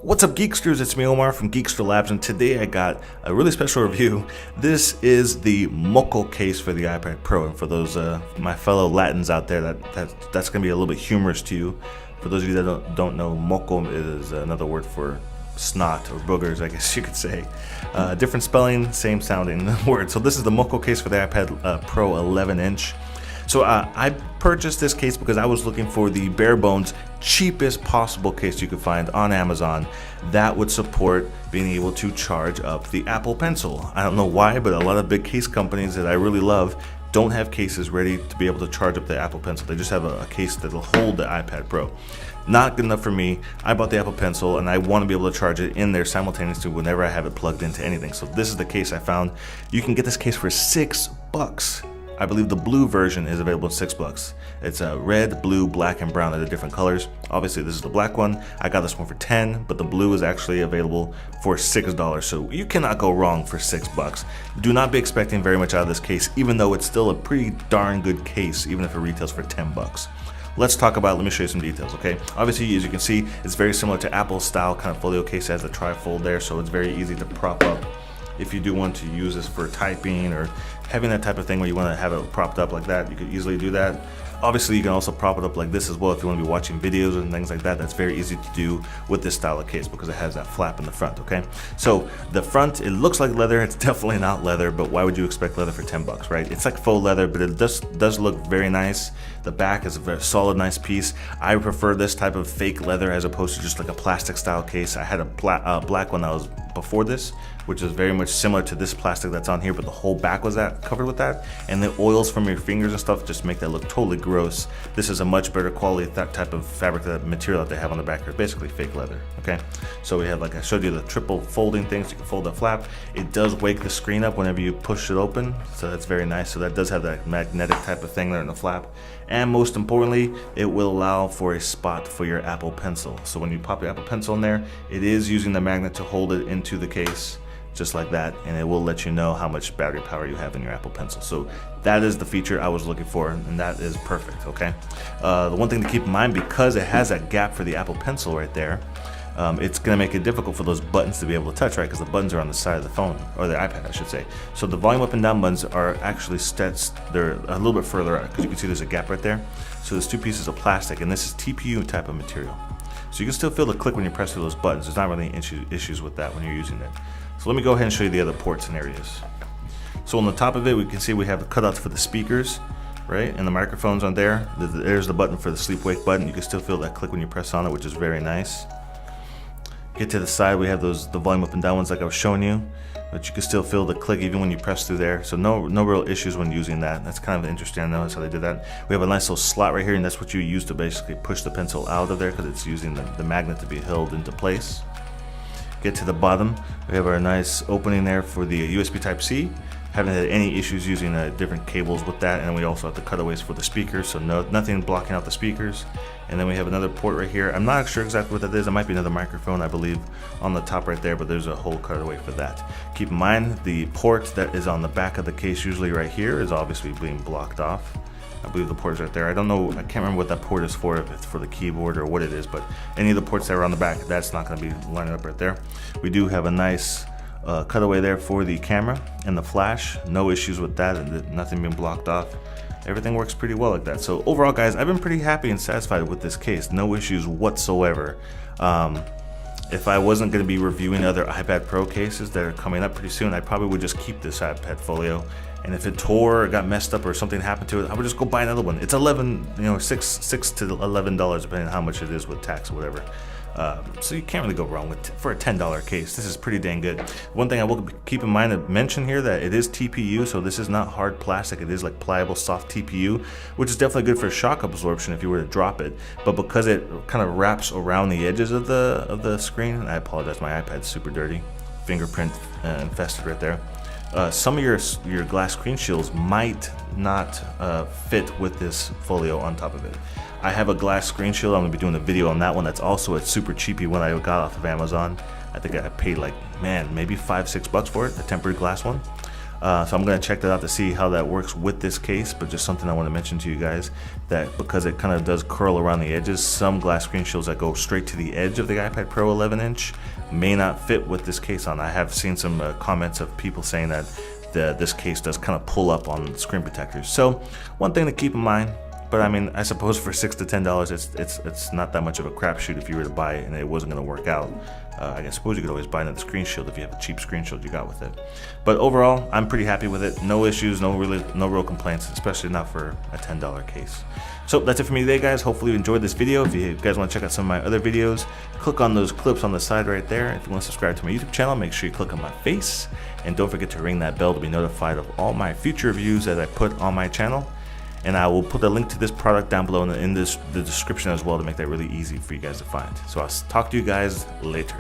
What's up, Geeksters? It's me, Omar from Geekster Labs, and today I got a really special review. This is the Moko case for the iPad Pro, and for those my fellow Latins out there, that's going to be a little bit humorous to you. For those of you that don't know, Moko is another word for snot or boogers, I guess you could say. Different spelling, same sounding word. So this is the Moko case for the iPad Pro 11-inch. So I purchased this case because I was looking for the bare bones cheapest possible case you could find on Amazon that would support being able to charge up the Apple Pencil. I don't know why, but a lot of big case companies that I really love don't have cases ready to be able to charge up the Apple Pencil. They just have a case that'll hold the iPad Pro. Not good enough for me. I bought the Apple Pencil and I want to be able to charge it in there simultaneously whenever I have it plugged into anything. So this is the case I found. You can get this case for $6. I believe the blue version is available at $6. It's red, blue, black, and brown are the different colors. Obviously, this is the black one. I got this one for $10, but the blue is actually available for $6. So you cannot go wrong for $6. Do not be expecting very much out of this case, even though it's still a pretty darn good case, even if it retails for $10. Let's talk about it. Let me show you some details, okay? Obviously, as you can see, it's very similar to Apple's style kind of folio case. It has the trifold there, so it's very easy to prop up if you do want to use this for typing or having that type of thing where you want to have it propped up like that. You could easily do that. Obviously, you can also prop it up like this as well if you want to be watching videos and things like that. That's very easy to do with this style of case because it has that flap in the front, okay? So the front, it looks like leather. It's definitely not leather, but why would you expect leather for $10, right? It's like faux leather, but it does look very nice. The back is a very solid, nice piece. I prefer this type of fake leather as opposed to just like a plastic style case. I had a black one that was before this, which is very much similar to this plastic that's on here, but the whole back was covered with that, and the oils from your fingers and stuff just make that look totally gross. This is a much better quality, that type of fabric, that material that they have on the back here, basically fake leather, okay? So we have, like I showed you, the triple folding things. You can fold the flap. It does wake the screen up whenever you push it open, so that's very nice. So that does have that magnetic type of thing there in the flap. And most importantly, it will allow for a spot for your Apple Pencil. So when you pop your Apple Pencil in there, it is using the magnet to hold it into the case, just like that, and it will let you know how much battery power you have in your Apple Pencil. So that is the feature I was looking for, and that is perfect, okay? The one thing to keep in mind, because it has that gap for the Apple Pencil right there, it's gonna make it difficult for those buttons to be able to touch, right? Because the buttons are on the side of the phone, or the iPad, I should say. So the volume up and down buttons are actually they're a little bit further out, because you can see there's a gap right there. So there's two pieces of plastic, and this is TPU type of material. So you can still feel the click when you press through those buttons. There's not really any issues with that when you're using it. So let me go ahead and show you the other ports and areas. So on the top of it, we can see we have the cutouts for the speakers, right? And the microphones on there. There's the button for the sleep-wake button. You can still feel that click when you press on it, which is very nice. Get to the side, we have the volume up and down ones like I was showing you, but you can still feel the click even when you press through there. So no real issues when using that. That's kind of interesting. I notice how they did that. We have a nice little slot right here, and that's what you use to basically push the pencil out of there, because it's using the magnet to be held into place. Get to the bottom, we have our nice opening there for the USB Type-C. Haven't had any issues using different cables with that, and we also have the cutaways for the speakers, so nothing blocking out the speakers. And then we have another port right here. I'm not sure exactly what that is. It might be another microphone, I believe, on the top right there, but there's a whole cutaway for that. Keep in mind, the port that is on the back of the case, usually right here, is obviously being blocked off. I believe the port is right there. I don't know, I can't remember what that port is for, if it's for the keyboard or what it is, but any of the ports that are on the back, that's not going to be lining up right there. We do have a nice cutaway there for the camera and the flash. No issues with that, and nothing being blocked off. Everything works pretty well like that. So overall, guys, I've been pretty happy and satisfied with this case. No issues whatsoever. If I wasn't going to be reviewing other iPad Pro cases that are coming up pretty soon, I probably would just keep this iPad Folio. And if it tore or got messed up or something happened to it, I would just go buy another one. It's $6 to $11 depending on how much it is with tax or whatever. So you can't really go wrong with for a $10 case. This is pretty dang good. One thing I will keep in mind and mention here, that it is TPU, so this is not hard plastic. It is like pliable, soft TPU, which is definitely good for shock absorption if you were to drop it. But because it kind of wraps around the edges of the screen, and I apologize, my iPad's super dirty, fingerprint infested right there. Some of your glass screen shields might not fit with this folio on top of it. I have a glass screen shield. I'm going to be doing a video on that one. That's also a super cheapy one I got off of Amazon. I think I paid like, man, maybe $5-6 for it, a tempered glass one. So I'm going to check that out to see how that works with this case, but just something I want to mention to you guys, that because it kind of does curl around the edges, some glass screen shields that go straight to the edge of the iPad Pro 11-inch may not fit with this case on. I have seen some comments of people saying that this case does kind of pull up on screen protectors. So one thing to keep in mind. But I mean, I suppose for $6 to $10, it's not that much of a crapshoot if you were to buy it and it wasn't going to work out. I suppose you could always buy another screen shield if you have a cheap screen shield you got with it. But overall, I'm pretty happy with it. No issues, no real complaints, especially not for a $10 case. So that's it for me today, guys. Hopefully you enjoyed this video. If you guys want to check out some of my other videos, click on those clips on the side right there. If you want to subscribe to my YouTube channel, make sure you click on my face. And don't forget to ring that bell to be notified of all my future reviews that I put on my channel. And I will put a link to this product down below in the description as well to make that really easy for you guys to find. So I'll talk to you guys later.